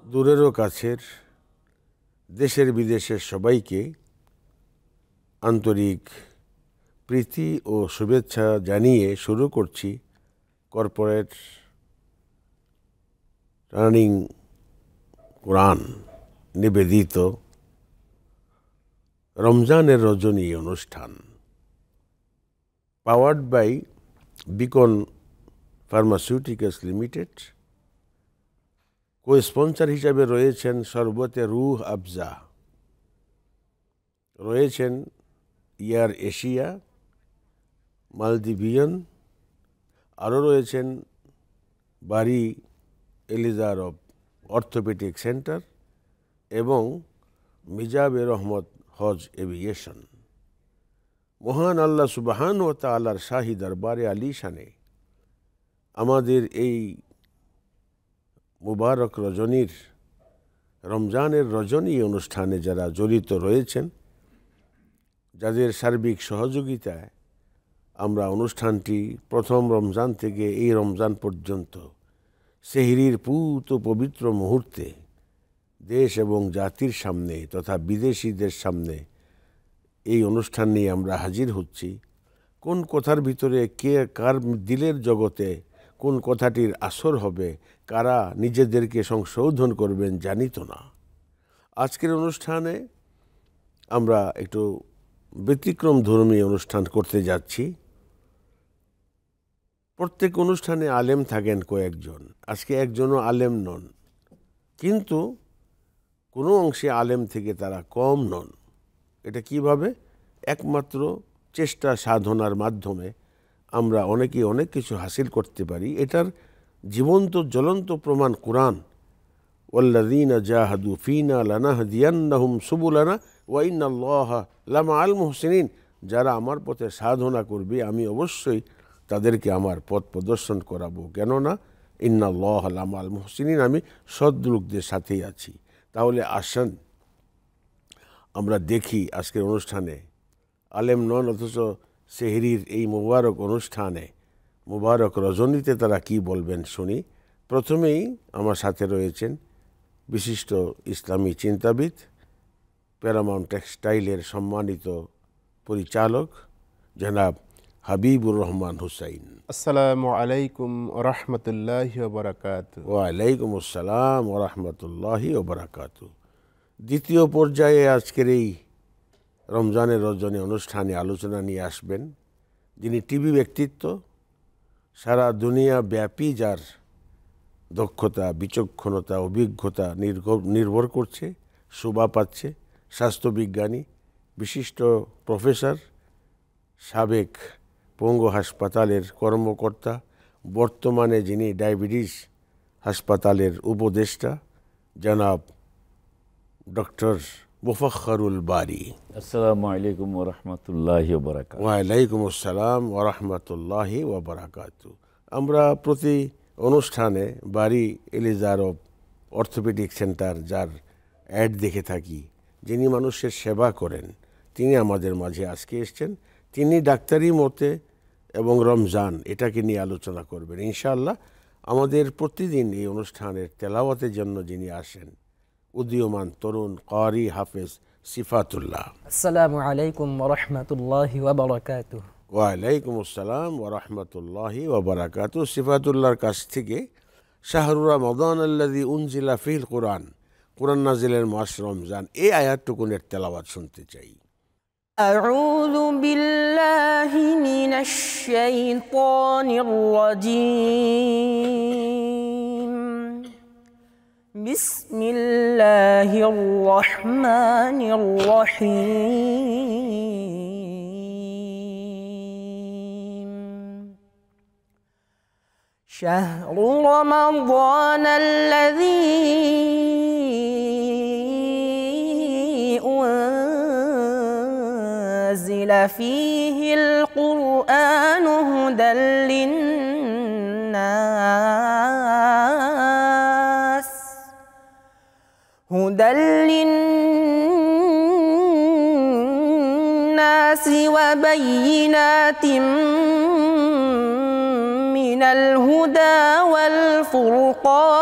দূরেরও কাছের, দেশের বিদেশের সবাইকে আন্তরিক প্রীতি ও শুভেচ্ছা জানিয়ে শুরু করছি কর্পোরেট রানিং কোরআন নিবেদিত রমজানের রজনী অনুষ্ঠান, powered by Beacon Pharmaceuticals Limited. Co-sponsor হিসাবে রয়েছেন শরবতে রুহ আফজা, রয়েছেন এয়ার এশিয়া, মালদ্বীপিয়ান, আরও রয়েছেন বারি এলিজার অফ অর্থোপেডিক সেন্টার এবং মিজাবে রহমত হজ এভিয়েশন। মহান আল্লাহ সুবহান ও তাআলার শাহী দরবারে আলিশানে আমাদের এই মুবারক রজনীর, রমজানের রজনী অনুষ্ঠানে যারা জড়িত রয়েছেন, যাদের সার্বিক সহযোগিতায় আমরা অনুষ্ঠানটি প্রথম রমজান থেকে এই রমজান পর্যন্ত সেহরির পূত পবিত্র মুহূর্তে দেশ এবং জাতির সামনে তথা বিদেশিদের সামনে এই অনুষ্ঠান নিয়ে আমরা হাজির হচ্ছি। কোন কথার ভিতরে কে কার দিলের জগতে কোন কথাটির আসর হবে, কারা নিজেদেরকে সংশোধন করবেন জানি তো না। আজকের অনুষ্ঠানে আমরা একটু ব্যতিক্রম ধর্মী অনুষ্ঠান করতে যাচ্ছি। প্রত্যেক অনুষ্ঠানে আলেম থাকেন কয়েকজন, আজকে একজনও আলেম নন, কিন্তু কোনো অংশে আলেম থেকে তারা কম নন। এটা কিভাবে? একমাত্র চেষ্টা সাধনার মাধ্যমে আমরা অনেকে অনেক কিছু হাসিল করতে পারি। এটার জীবন্ত জ্বলন্ত প্রমাণ কোরআন। ওয়াল্লাযীনা জাহাদু ফীনা লানাহদিয়ান্নাহুম সুবুলানা ওয়া ইন্নাল্লাহা লামাআল মুহসিনিন। যারা আমার পথে সাধনা করবে আমি অবশ্যই তাদেরকে আমার পথ প্রদর্শন করাবো, কেননা ইন্নাল্লাহা লামাআল মুহসিনিন, আমি সদ্লোকদের সাথেই আছি। তাহলে আসেন আমরা দেখি আজকের অনুষ্ঠানে আলেম নন অথচ সেহরির এই মুবারক অনুষ্ঠানে, মুবারক রজনীতে তারা কি বলবেন শুনি। প্রথমেই আমার সাথে রয়েছেন বিশিষ্ট ইসলামী চিন্তাবিদ, প্যারামাউন্ট টেক্সটাইলের সম্মানিত পরিচালক জনাব হাবিবুর রহমান হুসাইন। আসসালামু আলাইকুম ওয়া রাহমাতুল্লাহি ওয়া বারাকাতুহু। ওয়া আলাইকুম আসসালাম ওয়া রাহমাতুল্লাহি ওয়া বারাকাতুহু। দ্বিতীয় পর্যায়ে আজকের এই রমজানের রজনী অনুষ্ঠানে আলোচনা নিয়ে আসবেন যিনি টিভি ব্যক্তিত্ব, সারা দুনিয়া ব্যাপী যার দক্ষতা, বিচক্ষণতা, অভিজ্ঞতা নির্ভর করছে, শোভা পাচ্ছে, স্বাস্থ্যবিজ্ঞানী, বিশিষ্ট প্রফেসর, সাবেক পঙ্গু হাসপাতালের কর্মকর্তা, বর্তমানে যিনি ডায়াবেটিস হাসপাতালের উপদেষ্টা, জনাব ডক্টর মুফাখরুল বারী। আসসালামু আলাইকুম ওয়া রাহমাতুল্লাহি ওয়া বারাকাতুহু। ওয়া আলাইকুম আসসালাম ওয়া রাহমাতুল্লাহি ওয়া বারাকাতুহু। আমরা প্রতি অনুষ্ঠানে বারি এলিজার অফ অর্থোপেডিক সেন্টার যার অ্যাড দেখে থাকি, যিনি মানুষের সেবা করেন, তিনি আমাদের মাঝে আজকে এসছেন। তিনি ডাক্তারি মতে এবং রমজান এটাকে নিয়ে আলোচনা করবেন ইনশাআল্লাহ। আমাদের প্রতিদিন এই অনুষ্ঠানের তেলাওয়াতের জন্য যিনি আসেন উদীয়মান তরুণ কারি হাফেজ সিফাতুল্লাহ। আসসালামু আলাইকুম ওয়া রাহমাতুল্লাহি ওয়া বারাকাতুহু। ওয়া আলাইকুম আসসালাম ওয়া রাহমাতুল্লাহি ওয়া বারাকাতুহু। সিফাতুল্লাহর কাছ থেকে শাহরু রমাদান আল্লাযী উনজিলা ফিহিল কুরআন, কুরআন নাজিলের মাস রমজান, এই আয়াতটুকুনের তেলাওয়াত শুনতে চাই। আউযু বিল্লাহি মিনাশ শাইতানির রাজীম। বিসমিল্লাহির রহমানির রহিম। শাহরু রমাদান আল্লাযী أنزل فيه القرآن هدى للناس وبينات من الهدى والفرقان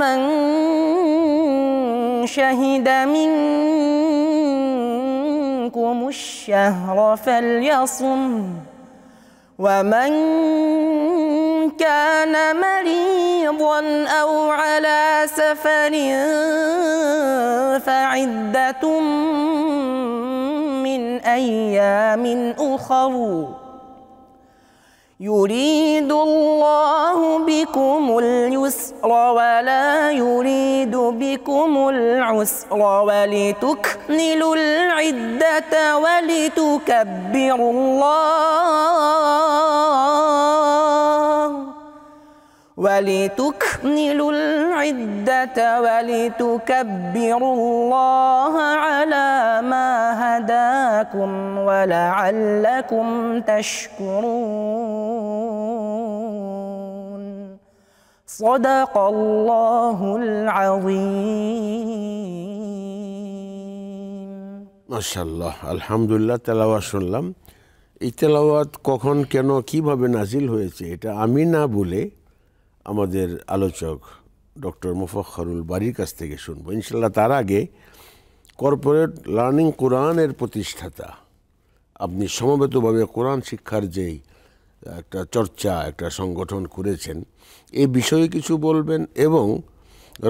فمن شهد منكم الشهر فليصم ومن كان مريضا أو على سفر فعدة من أيام أخر يريد الله بكم اليسر ولا يريد بكم العسر ولتكملوا العدة ولتكبروا الله ولتكملوا العدة ولتكبروا الله على ما هداكم ولعلكم تشكرون صدق الله العظيم মাশাআল্লাহ, আলহামদুলিল্লাহ। তেলাওয়াত শুনলাম। এই তেলাওয়াত কখন, কেন, কিভাবে নাজিল হয়েছে এটা আমি না বলে আমাদের আলোচক ডক্টর মুফাখখারুল বারীর কাছ থেকে শুনবো ইনশাল্লাহ। তার আগে কর্পোরেট লার্নিং কোরআনের প্রতিষ্ঠাতা, আপনি সমবেতভাবে কোরআন শিক্ষার যেই একটা চর্চা, একটা সংগঠন করেছেন, এই বিষয়ে কিছু বলবেন এবং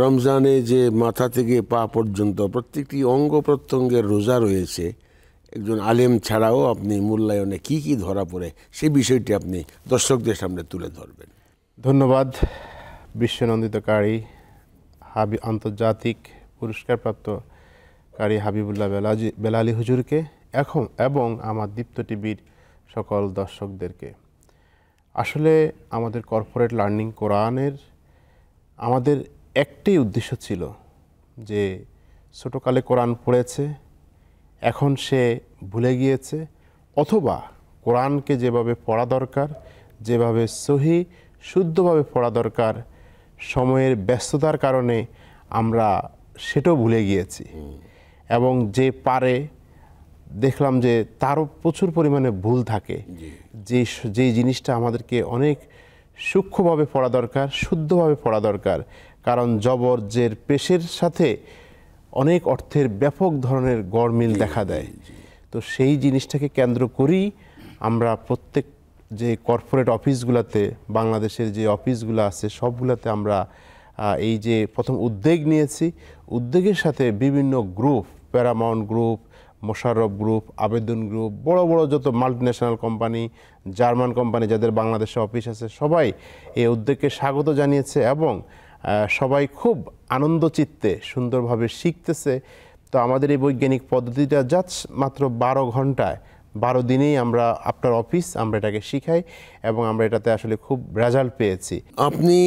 রমজানে যে মাথা থেকে পা পর্যন্ত প্রত্যেকটি অঙ্গ প্রত্যঙ্গের রোজা রয়েছে, একজন আলেম ছাড়াও আপনি মূল্যায়নে কি কি ধরা পড়ে সেই বিষয়টি আপনি দর্শকদের সামনে তুলে ধরবেন। ধন্যবাদ বিশ্বনন্দিতকারী আন্তর্জাতিক পুরস্কারপ্রাপ্ত কারি হাবিবুল্লাহ বেলালী হুজুরকে এবং আমার দীপ্ত টিভির সকল দর্শকদেরকে। আসলে আমাদের কর্পোরেট লার্নিং কোরআনের আমাদের একটাই উদ্দেশ্য ছিল যে ছোটোকালে কোরআন পড়েছে, এখন সে ভুলে গিয়েছে, অথবা কোরআনকে যেভাবে পড়া দরকার, যেভাবে সহি শুদ্ধভাবে পড়া দরকার, সময়ের ব্যস্ততার কারণে আমরা সেটাও ভুলে গিয়েছি। এবং যে পারে দেখলাম যে তারও প্রচুর পরিমাণে ভুল থাকে, যেই জিনিসটা আমাদেরকে অনেক সূক্ষ্মভাবে পড়া দরকার, শুদ্ধভাবে পড়া দরকার। কারণ জবর জের পেশের সাথে অনেক অর্থের ব্যাপক ধরনের গড়মিল দেখা দেয়। তো সেই জিনিসটাকে কেন্দ্র করেই আমরা প্রত্যেক যে কর্পোরেট অফিসগুলোতে, বাংলাদেশের যে অফিসগুলো আছে সবগুলোতে আমরা এই যে প্রথম উদ্যোগ নিয়েছি, উদ্যোগের সাথে বিভিন্ন group, Paramount group, Mosharraf group, আবেদন গ্রুপ, বড় বড় যত মাল্টিন্যাশনাল কোম্পানি, জার্মান কোম্পানি যাদের বাংলাদেশে অফিস আছে, সবাই এই উদ্যোগকে স্বাগত জানিয়েছে এবং সবাই খুব আনন্দ চিত্তে সুন্দরভাবে শিখতেছে। তো আমাদের এই বৈজ্ঞানিক পদ্ধতিটা জাস্ট মাত্র 12 ঘন্টায়, 12 দিনেই আমরা আপনার অফিস আমরা এটাকে শিখাই এবং আমরা এটাতে আসলে খুব রেজাল্ট পেয়েছি। আপনি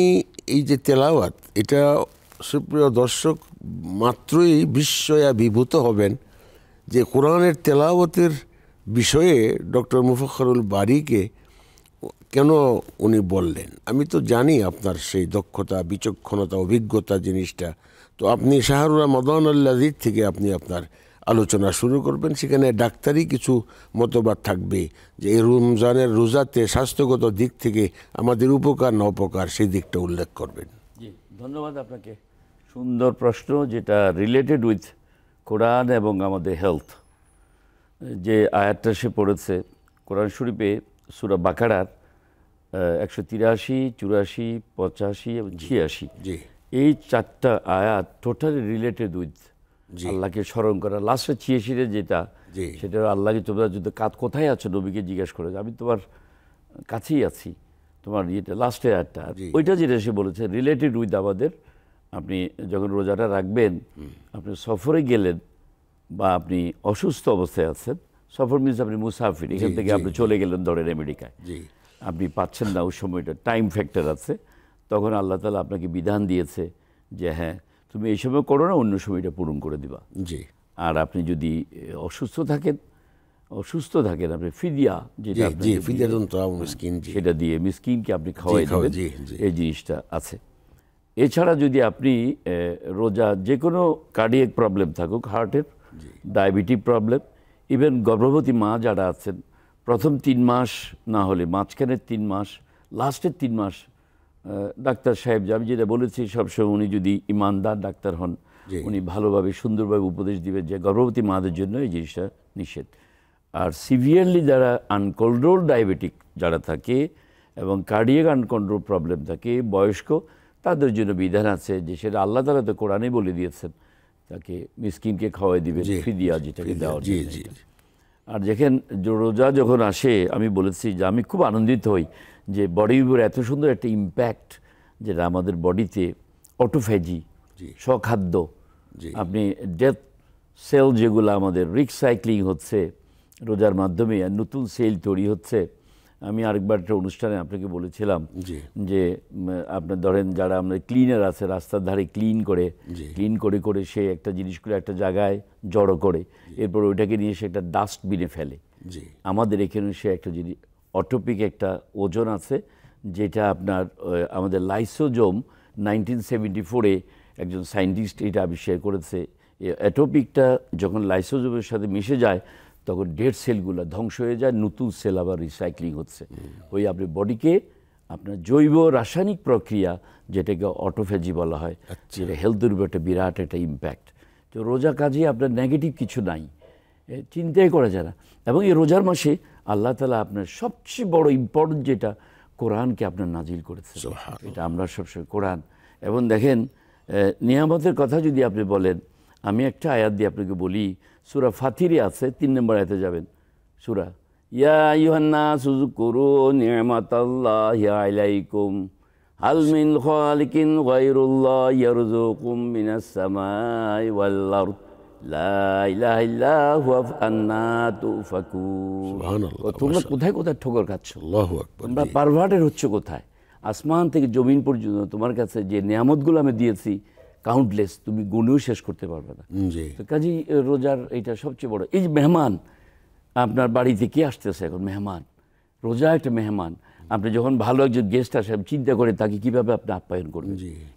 এই যে তেলাওয়াত, এটা সুপ্রিয় দর্শক মাত্রই বিস্ময়াভিভূত হবেন যে কোরআনের তেলাওয়াতের বিষয়ে ডক্টর মুফাখখারুল বারীকে কেন উনি বললেন। আমি তো জানি আপনার সেই দক্ষতা, বিচক্ষণতা, অভিজ্ঞতা জিনিসটা। তো আপনি শাহরুর রমাদান আল্লাযী থেকে আপনি আপনার আলোচনা শুরু করবেন। সেখানে ডাক্তারি কিছু মতবাদ থাকবে যে এই রমজানের রোজাতে স্বাস্থ্যগত দিক থেকে আমাদের উপকার না অপকার সেই দিকটা উল্লেখ করবেন। জি, ধন্যবাদ আপনাকে। সুন্দর প্রশ্ন, যেটা রিলেটেড উইথ কোরআন এবং আমাদের হেলথ। যে আয়াতটা সে পড়েছে কোরআন শরীফে সূরা বাকারার 183, 84, 85 এবং 86, এই 4টা আয়াত টোটালি রিলেটেড উইথ আল্লাহকে স্মরণ করা। লাস্টে 86-তে যেটা, সেটা আল্লাহকে তোমরা যদি কোথায় আছো নবীকে জিজ্ঞেস করে, আমি তোমার কাছেই আছি, তোমার ইয়েটা লাস্টের আয়াতটা, ওইটা যেটা সে বলেছে রিলেটেড উইথ আমাদের। আপনি যখন রোজাটা রাখবেন, আপনি সফরে গেলেন বা আপনি অসুস্থ অবস্থায় আছেন, সফর মিনস আপনি মুসাফির, এখান থেকে আপনি চলে গেলেন ধরেন আমেরিকায়, আপনি পাচ্ছেন না ওই সময়টা, টাইম ফ্যাক্টর আছে, তখন আল্লাহ তাআলা আপনাকে বিধান দিয়েছে যে হ্যাঁ তুমি এই সময় করো না, অন্য সময়টা পূরণ করে দিবা। আর আপনি যদি অসুস্থ থাকেন আপনি ফিদিয়া, যেটা সেটা দিয়ে মিসকিনকে আপনি খাওয়াই দেবেন, এই জিনিসটা আছে। এছাড়া যদি আপনি রোজা যে কোনো কার্ডিয়াক প্রবলেম থাকুক, হার্টের, ডায়াবেটিক প্রবলেম, ইভেন গর্ভবতী মা যারা আছেন, প্রথম 3 মাস না হলে মাঝখানের 3 মাস, লাস্টের 3 মাস ডাক্তার সাহেব যে আমি যেটা বলেছি সবসময় উনি যদি ইমানদার ডাক্তার হন উনি ভালোভাবে সুন্দরভাবে উপদেশ দিবেন যে গর্ভবতী মাদের জন্য এই জিনিসটা নিষেধ। আর সিভিয়ারলি যারা আনকন্ট্রোল ডায়াবেটিক যারা থাকে এবং কার্ডিয়াক আনকন্ট্রোল প্রবলেম থাকে বয়স্ক, তাদের জন্য বিধান আছে যে সেটা আল্লাহ তাআলা তো কোরআনে বলে দিয়েছেন, তাকে মিসকিনকে খাওয়াই দিবেন ফিদিয়া, যেটাকে দেওয়ার জন্য। আর দেখেন রোজা যখন আসে আমি বলেছি যে আমি খুব আনন্দিত হই যে বডির উপর এত সুন্দর একটা ইম্প্যাক্ট, যেটা আমাদের বডিতে অটোফ্যাজি, স্বখাদ্য, আপনি ডেথ সেল যেগুলো আমাদের রিসাইক্লিং হচ্ছে রোজার মাধ্যমে, আর নতুন সেল তৈরি হচ্ছে। আমি আরেকবার একটা অনুষ্ঠানে আপনাকে বলেছিলাম যে আপনার ধরেন যারা আমাদের ক্লিনার আছে রাস্তার ধারে ক্লিন করে করে সে একটা জিনিসগুলো একটা জায়গায় জড়ো করে এরপর ওইটাকে নিয়ে সে একটা ডাস্টবিনে ফেলে। আমাদের এখানে সে একটা জিনিস অটোপিক একটা ওজন আছে, যেটা আপনার আমাদের লাইসোজোম 1974-এ একজন সায়েন্টিস্ট এটা আবিষ্কার করেছে। অ্যাটোপিকটা যখন লাইসোজোমের সাথে মিশে যায় তখন ডেড সেলগুলো ধ্বংস হয়ে যায়, নতুন সেল আবার রিসাইক্লিং হচ্ছে। ওই আপনার বডিকে আপনার জৈব রাসায়নিক প্রক্রিয়া, যেটাকে অটোফ্যাজি বলা হয়, যেটা হেলথের উপর একটা বিরাট একটা ইম্প্যাক্ট। তো রোজা কাজে আপনার নেগেটিভ কিছু নাই, চিন্তাই করা যায় না। এবং এই রোজার মাসে আল্লাহ তাআলা আপনার সবচেয়ে বড় ইম্পর্টেন্ট যেটা কোরআনকে আপনার নাজিল করেছে, এটা আমরা সবসময় কোরআন। এবং দেখেন নিয়ামতের কথা যদি আপনি বলেন, আমি একটা আয়াত দিয়ে আপনাকে বলি, সূরা ফাতিরে আছে 3 নম্বর আয়াতে যাবেন, সূরা ইয়া আইয়ুহান নাসু যকুরু নি'মাতাল্লাহি আলাইকুম হাল মিন খালিকিন গায়রুল্লাহি ইয়ারযুকুম মিনাস সামাই ওয়াল আরদ লা ইলাহা ইল্লা হুয়া আন্না তুফাকুন। সুবহানাল্লাহ। তোমরা কোথায় কোথায় ঠোকর খাচ্ছ, আল্লাহু আকবার, তোমরা পারভার্টেড হচ্ছ কোথায়? আসমান থেকে জমিন পর্যন্ত তোমার কাছে যে নিয়ামতগুলো আমি দিয়েছি কাউন্টলেস, তুমি গুণেও শেষ করতে পারবে না। তো কাজী রোজার এটা সবচেয়ে বড়। এই যে মেহমান আপনার বাড়িতে কে আসতেছে এখন, মেহমান, রোজা একটা মেহমান। আপনি যখন ভালো একজন গেস্ট আসে চিন্তা করে তাকে কীভাবে আপনি আপ্যায়ন করবেন,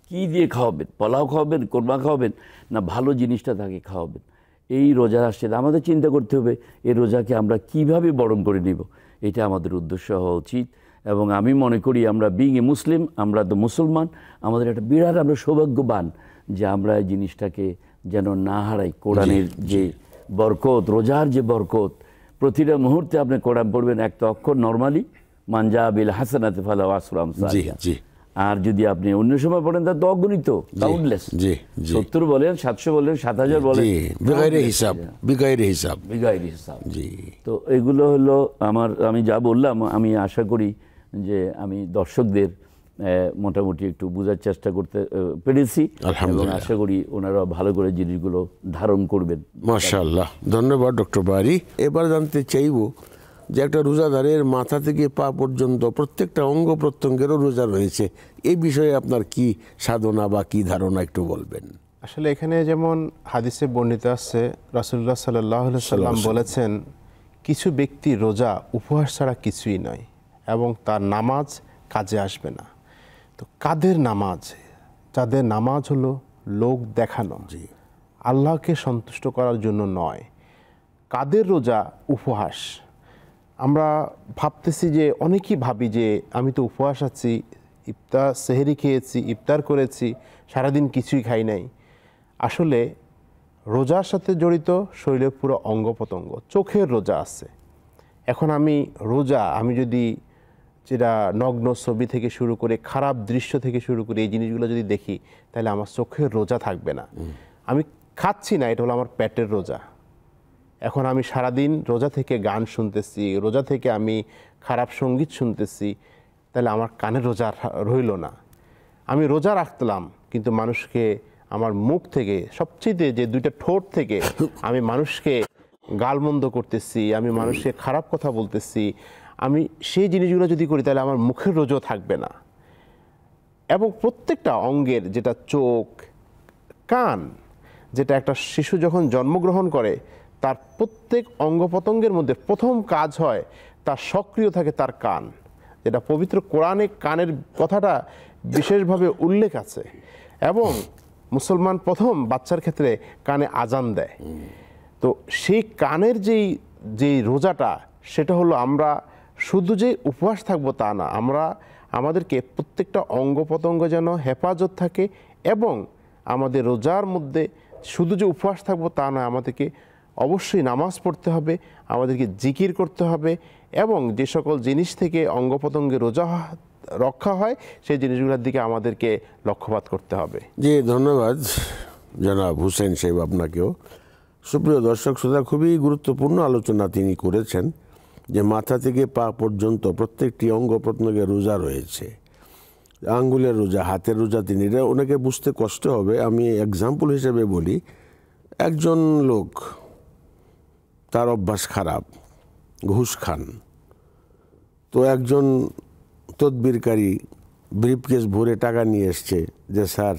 কী দিয়ে খাওয়াবেন, পোলাও খাওয়াবেন, কোরমা খাওয়াবেন, না ভালো জিনিসটা তাকে খাওয়াবেন। এই রোজা আসছে, আমাদের চিন্তা করতে হবে এই রোজাকে আমরা কিভাবে বরণ করে নিব, এটা আমাদের উদ্দেশ্য হওয়া উচিত। এবং আমি মনে করি আমরা বিং এ মুসলিম, আমরা তো মুসলমান, আমাদের একটা বিরাট আমরা সৌভাগ্যবান যে আমরা এই জিনিসটাকে যেন না হারাই। কোরআনের যে বরকত, রোজার যে বরকত, প্রতিটা মুহূর্তে আপনি কোরআন পড়বেন একটা অক্ষর নরমালি, মানজা বিল হাসানাতি ফালাহু আশরু আমসালিহা। আর যদি আপনি অন্য সময় পড়েন তা তো অগণিত, কাউন্টলেস, 70 বলেন, 700 বলেন, 7000 বলেন, বিগাইরে হিসাব। তো এগুলো হলো আমি যা বললাম, আমি আশা করি যে আমি দর্শকদের মোটামুটি একটু বোঝার চেষ্টা করতে পেরেছি এবং আশা করি ওনারা ভালো করে জিনিসগুলো ধারণ করবেন। মাশাআল্লাহ, ধন্যবাদ ডক্টর বারী। এবার জানতে চাইব যে একটা রোজাদারের মাথা থেকে পা পর্যন্ত প্রত্যেকটা অঙ্গ প্রত্যঙ্গেরও রোজা রয়েছে, এই বিষয়ে আপনার কি সাধনা বা কি ধারণা একটু বলবেন? আসলে এখানে যেমন হাদিসে বর্ণিত আছে, রাসূলুল্লাহ সাল্লাল্লাহু আলাইহি সাল্লাম বলেছেন, কিছু ব্যক্তি রোজা উপহাস ছাড়া কিছুই নয় এবং তার নামাজ কাজে আসবে না। তো কাদের নামাজ? যাদের নামাজ হলো লোক দেখানো, আল্লাহকে সন্তুষ্ট করার জন্য নয়। কাদের রোজা উপহাস? আমরা ভাবতেছি যে অনেকেই ভাবি যে আমি তো উপহাস আছি, ইফতার সেহরি খেয়েছি, ইফতার করেছি, সারাদিন কিছুই খাই নাই। আসলে রোজার সাথে জড়িত শরীরের পুরো অঙ্গ প্রত্যঙ্গ, চোখের রোজা আছে। এখন আমি যদি যেটা নগ্ন ছবি থেকে শুরু করে খারাপ দৃশ্য থেকে শুরু করে এই জিনিসগুলো যদি দেখি, তাহলে আমার চোখের রোজা থাকবে না। আমি খাচ্ছি না, এটা হলো আমার পেটের রোজা। এখন আমি সারাদিন রোজা থেকে গান শুনতেছি, রোজা থেকে আমি খারাপ সঙ্গীত শুনতেছি, তাহলে আমার কানের রোজা রইল না। আমি রোজা রাখলাম কিন্তু মানুষকে আমার মুখ থেকে, সবচেয়ে যে 2টা ঠোঁট থেকে আমি মানুষকে গালমন্দ করতেছি, আমি মানুষকে খারাপ কথা বলতেছি, আমি সেই জিনিসগুলো যদি করি তাহলে আমার মুখের রোজাও থাকবে না। এবং প্রত্যেকটা অঙ্গের, যেটা চোখ, কান, যেটা একটা শিশু যখন জন্মগ্রহণ করে তার প্রত্যেক অঙ্গ প্রত্যঙ্গের মধ্যে প্রথম কাজ হয় তার সক্রিয় থাকে তার কান, যেটা পবিত্র কোরআনে কানের কথাটা বিশেষভাবে উল্লেখ আছে। এবং মুসলমান প্রথম বাচ্চার ক্ষেত্রে কানে আজান দেয়। তো সেই কানের যেই রোজাটা, সেটা হলো আমরা শুধু যে উপবাস থাকবো তা না, আমাদেরকে প্রত্যেকটা অঙ্গ প্রত্যঙ্গ যেন হেফাজত থাকে, এবং আমাদের রোজার মধ্যে শুধু যে উপবাস থাকবো তা না, আমাদেরকে অবশ্যই নামাজ পড়তে হবে, আমাদেরকে জিকির করতে হবে, এবং যে সকল জিনিস থেকে অঙ্গ প্রত্যঙ্গে রোজা রক্ষা হয় সেই জিনিসগুলোর দিকে আমাদেরকে লক্ষ্যপাত করতে হবে। জি, ধন্যবাদ জনাব হুসেন সাহেব আপনাকেও। সুপ্রিয় দর্শক শ্রোতা, খুবই গুরুত্বপূর্ণ আলোচনা তিনি করেছেন যে মাথা থেকে পা পর্যন্ত প্রত্যেকটি অঙ্গ প্রত্যঙ্গে রোজা রয়েছে। আঙ্গুলের রোজা, হাতের রোজা, তিনি এটা ওনাকে বুঝতে কষ্ট হবে। আমি এক্সাম্পল হিসেবে বলি, একজন লোক তার অভ্যাস খারাপ, ঘুষ খান, তো একজন তদবিরকারী ব্রিফকেস ভরে টাকা নিয়ে এসছে যে স্যার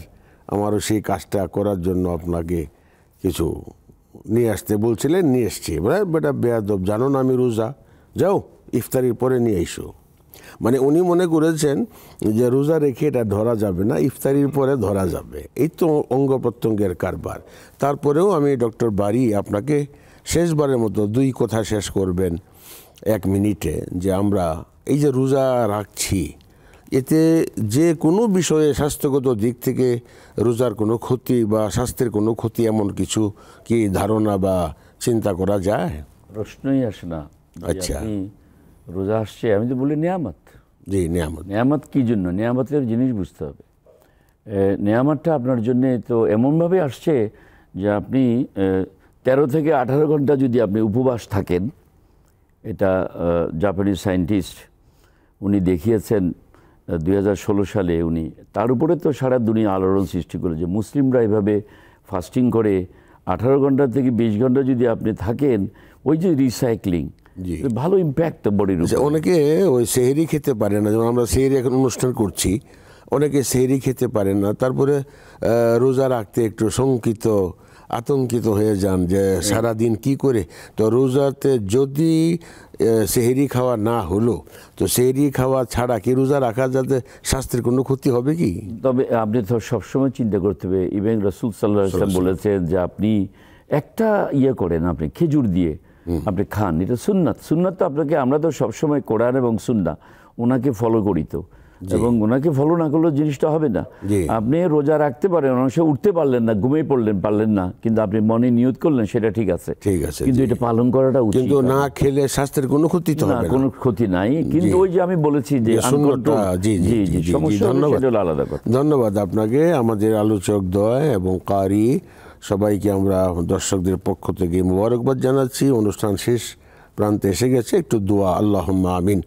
আমারও সেই কাজটা করার জন্য আপনাকে কিছু নিয়ে আসতে বলছিলেন, নিয়ে এসছি। বেটা বেয়াদব, জানো না আমি রোজা, যাও ইফতারির পরে নিয়ে এসো। মানে উনি মনে করেছেন যে রোজা রেখে এটা ধরা যাবে না, ইফতারির পরে ধরা যাবে। এই তো অঙ্গ প্রত্যঙ্গের কারবার। তারপরেও আমি ডক্টর বারী আপনাকে শেষবারের মতো 2 কথা শেষ করবেন 1 মিনিটে, যে আমরা এই যে রোজা রাখছি, এতে যে কোনো বিষয়ে স্বাস্থ্যগত দিক থেকে রোজার কোনো ক্ষতি বা স্বাস্থ্যের কোনো ক্ষতি এমন কিছু কি ধারণা বা চিন্তা করা যায়? প্রশ্নই আসে না। আচ্ছা, রোজা আসছে, আমি তো বলি নিয়ামত। জি, নিয়ামত। নিয়ামত কী জন্য? নিয়ামতের জিনিস বুঝতে হবে। নিয়ামতটা আপনার জন্য তো এমনভাবে আসছে যে আপনি 13 থেকে 18 ঘন্টা যদি আপনি উপবাস থাকেন, এটা জাপানিজ সায়েন্টিস্ট উনি দেখিয়েছেন 2016 সালে। উনি তার উপরে তো সারা দুনিয়া আলোড়ন সৃষ্টি করে যে মুসলিমরা এভাবে ফাস্টিং করে 18 ঘন্টা থেকে 20 ঘন্টা যদি আপনি থাকেন, ওই যে রিসাইক্লিং, ভালো ইম্প্যাক্ট বডির উপর। অনেকে ওই সেহরি খেতে পারে না, যেমন আমরা সেহরি এখন অনুষ্ঠান করছি, অনেকে সেহরি খেতে পারেন না, তারপরে রোজা রাখতে একটু শঙ্কিত, আতঙ্কিত হয়ে যান যে সারাদিন কি করে। তো রোজাতে যদি সেহরি খাওয়া না হলো, তো সেহরি খাওয়া ছাড়া কি রোজা রাখা যাতে স্বাস্থ্যের কোনো ক্ষতি হবে কি? তবে আপনি তো সবসময় চিন্তা করতে হবে, ইভেন রাসূল সাল্লাল্লাহু আলাইহি ওয়াসাল্লাম বলেছেন যে আপনি একটা করেন, আপনি খেজুর দিয়ে আপনি খান, এটা সুন্নাত। সুন্নাত তো আপনাকে, আমরা তো সবসময় কোরআন এবং সুন্নাহ ওনাকে ফলো করি, তো এবং ওনাকে ফলো না করলে জিনিসটা হবে না। আপনি রোজা রাখতে পারেন, অনেক সময় উঠতে পারলেন না, ঘুমিয়ে পারলেন না, কিন্তু আপনি মনে নিয়ত করলেন, সেটা ঠিক আছে, কিন্তু এটা পালন করাটা উচিত। কিন্তু না খেলে স্বাস্থ্যের কোনো ক্ষতি তো হবে না, কোনো ক্ষতি নাই। কিন্তু ওই যে আমি বলেছি যে আলাদা কথা। ধন্যবাদ আপনাকে, আমাদের আলোচক দ্বয় এবং কারি সবাইকে আমরা দর্শকদের পক্ষ থেকে মুবারকবাদ জানাচ্ছি। অনুষ্ঠান শেষ প্রান্তে এসে গেছে, একটু দোয়া। আল্লাহুম্মা আমিন।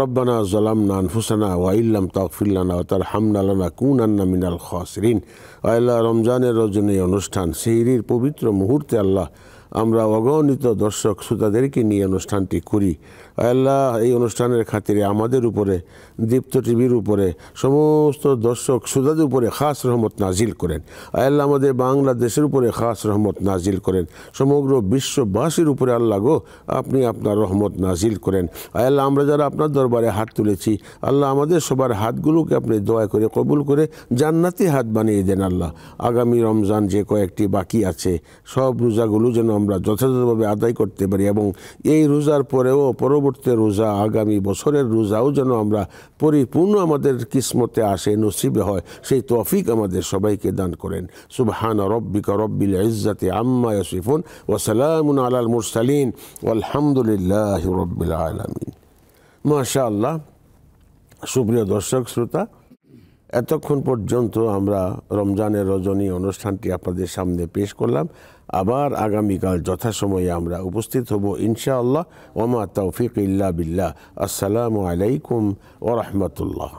রব্বানা যালামনা আনফুসানা ওয়া ইল্লাম তাগফির লানা ওয়া তারহামনা লানাকুনান্না মিনাল খাসিরিন। আল্লাহ, রমজানের রজনী অনুষ্ঠান, সেহরির পবিত্র মুহূর্তে আল্লাহ আমরা অগণিত দর্শক শ্রোতাদেরকে নিয়ে অনুষ্ঠানটি করি। আল্লাহ, এই অনুষ্ঠানের খাতিরে আমাদের উপরে, দীপ্ত টিভির উপরে, সমস্ত দর্শক শ্রোতাদের উপরে খাস রহমত নাজিল করেন। আল্লাহ, আমাদের বাংলাদেশের উপরে খাস রহমত নাজিল করেন। সমগ্র বিশ্ববাসীর উপরে আল্লাহ গো আপনি আপনার রহমত নাজিল করেন। আল্লাহ, আমরা যারা আপনার দরবারে হাত তুলেছি, আল্লাহ আমাদের সবার হাতগুলোকে আপনি দয়া করে কবুল করে জান্নাতি হাত বানিয়ে দেন। আল্লাহ, আগামী রমজান যে কয়েকটি বাকি আছে, সব রোজাগুলো যেন আমরা যথাযথভাবে আদায় করতে পারি, এবং এই রোজার পরেও পরবর্তী রোজা, আগামী বছরের রোজাও যেন আমরা পরিপূর্ণ আমাদের কিসমতে আসে, নসিবে হয়, সেই তৌফিক আমাদের সবাইকে দান করেন। সুবহান রব্বিকা রব্বিল ইজ্জাতি আম্মা ইয়াসিফুন ওয়া সালামুন আলাল মুরসালিন ওয়ালহামদুলিল্লাহি রব্বিল আলামিন। মাশাআল্লাহ। সুপ্রিয় দর্শক শ্রোতা, এতক্ষণ পর্যন্ত আমরা রমজানের রজনী অনুষ্ঠানটি আপনাদের সামনে পেশ করলাম। আবার আগামীকাল যথাসময়ে আমরা উপস্থিত হব ইনশাআল্লাহ। ওয়া মা তাওফিক ইল্লা বিল্লাহ। আসসালামু আলাইকুম ওয়া রাহমাতুল্লাহ।